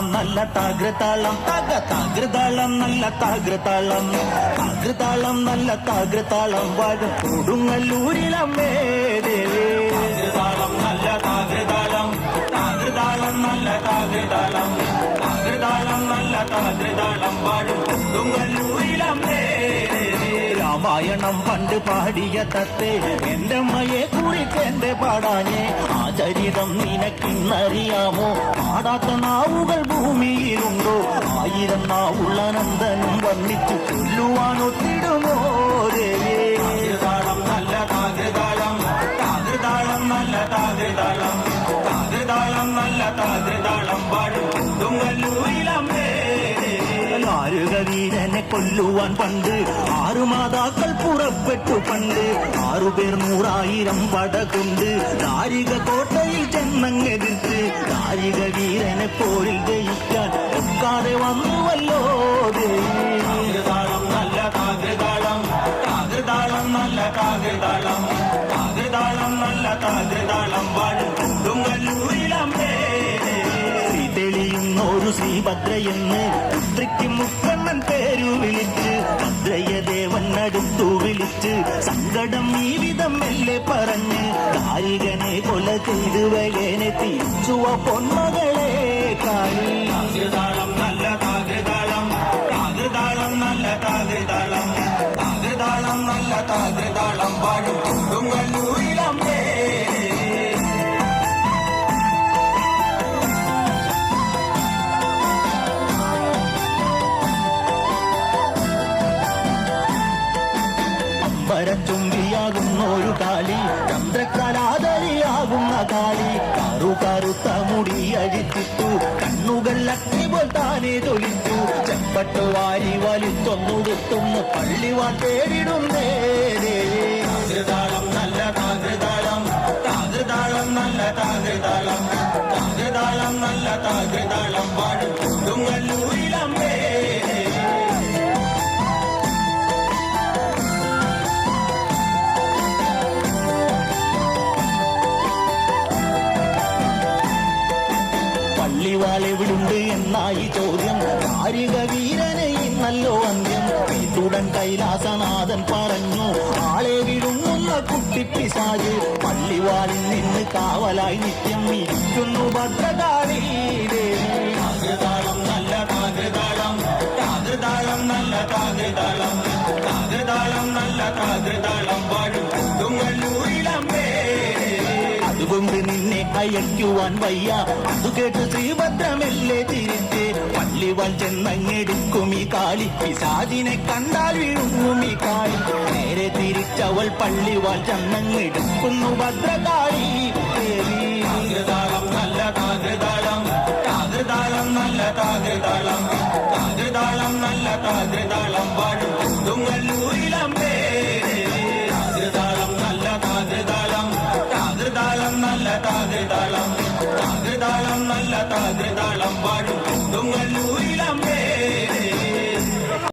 താളം നല്ല താകൃതാളം താകൃതാളം നല്ല താകൃതാളം താകൃതാളം നല്ല താകൃതാളം വാഴും കൊടുങ്ങല്ലൂരിലമ്മേ ദേവി താകൃതാളം നല്ല താകൃതാളം താകൃതാളം നല്ല താകൃതാളം താകൃതാളം നല്ല താകൃതാളം വാഴും കൊടുങ്ങല്ലൂരിലമ്മേ രാമായണം പണ്ട് പാടിയ തത്തേ എന്റെ അമ്മയെ കുറിച്ച് എന്റെ പാടാഞ്ഞേ ആ ചരിതം നിനക്കിന്നറിയാമോ പാടാത്ത നാവുകൾ ഭൂമിയിലുണ്ടോ ആയിരം നാവുള്ള നന്ദനും വന്നിച്ചു ചൊല്ലുവാനൊത്തിടുമോ ദേവി താകൃതാളം നല്ല താകൃതാളം താകൃതാളം നല്ല താകൃതാളം താകൃതാളം നല്ല താകൃതാളം പാടും കൊടുങ്ങല്ലൂരിലമ്മേ വീരനെ കൊല്ലുവാൻ പണ്ട് 6 മാതാക്കൾ പുറപ്പെട്ടു പണ്ട് 6 പേർ 100,000 പടകൊണ്ട് ദാരിക കോട്ടയിൽ ചെന്നങ്ങെതിർത്ത് ദാരിക വീരനെ പോരിൽ ജയിക്കാൻ ഒക്കാതെ വന്നുവല്ലോ താകൃതാളം നല്ല താകൃതാളം താകൃതാളം നല്ല താകൃതാളം താകൃതാളം നല്ല താകൃതാളം വാഴും കൊടുങ്ങല്ലൂരിലമ്മേ തെളിയുന്നൊരു ശ്രീഭദ്രയെന്ന് പുത്രിക്ക് മുക്കണ്ണൻ പേരു വിളിച്ച് ഭദ്രയദേവൻ അടുത്തു വിളിച്ച് സങ്കടം ഈ വിധം മെല്ലെ പറഞ്ഞ് ദാരികനെ കൊല ചെയ്ത് വകനെ തിരിച്ചുവ പൊന്മകളെ കാളി താകൃതാളം നല്ല താകൃതാളം താകൃതാളം നല്ല താകൃതാളം താകൃതാളം നല്ല താകൃതാളം വാഴും കൊടുങ്ങല്ലൂരിലമ്മേ ചുംബിയാകുന്ന ഒരു കാളി ചന്ദ്രകലാധരിയാകുന്ന കാളി കറുത്ത മുടി അഴിച്ചിട്ടു കണ്ണുകൾ അഗ്നി പോൽ താനെ തൊലിച്ചു ചെപ്പട്ട് വാരി വലിച്ചൊന്നുടുത്തുന്ന് പള്ളിവാൻ തേടിടുന്നേ താകൃതാളം നല്ല താകൃതാളം താകൃതാളം നല്ല താകൃതാളം താകൃതാളം നല്ല താകൃതാളം വാഴും കൊടുങ്ങല്ലൂരിലമ്മേ പള്ളിവാളെവിടുണ്ട് എന്നായി ചോദ്യം ദാരിക വീരനെ ഇന്നല്ലോ അന്ത്യം വീട്ടുടൻ കൈലാസനാഥൻ പറഞ്ഞു ആളെ വിഴുങ്ങുന്ന കുട്ടിപ്പിശാച് പള്ളിവാളിൽ നിന്ന് കാവലായി നിത്യം ഇരിക്കുന്നു ഭദ്രകാളി താകൃതാളം നല്ല താകൃതാളം താകൃതാളം നല്ല താകൃതാളം താകൃതാളം നല്ല താകൃതാളം വാഴും കൊടുങ്ങല്ലൂരിലമ്മേ അതുകൊണ്ട് നിന്നെ അയക്കുവാൻ വയ്യ അത് കേട്ട് ശ്രീഭദ്രമെല്ലെ തിരിച്ച് പള്ളിവാൾ ചെന്നങ്ങെടുക്കും ഈ കാളി പിശാചിനെ കണ്ടാൽ വീഴുങ്ങും ഈ കാളി നേരെ തിരിച്ചവൾ പള്ളിവാൾ ചെന്നങ്ങെടുക്കുന്നു ഭദ്രകാളി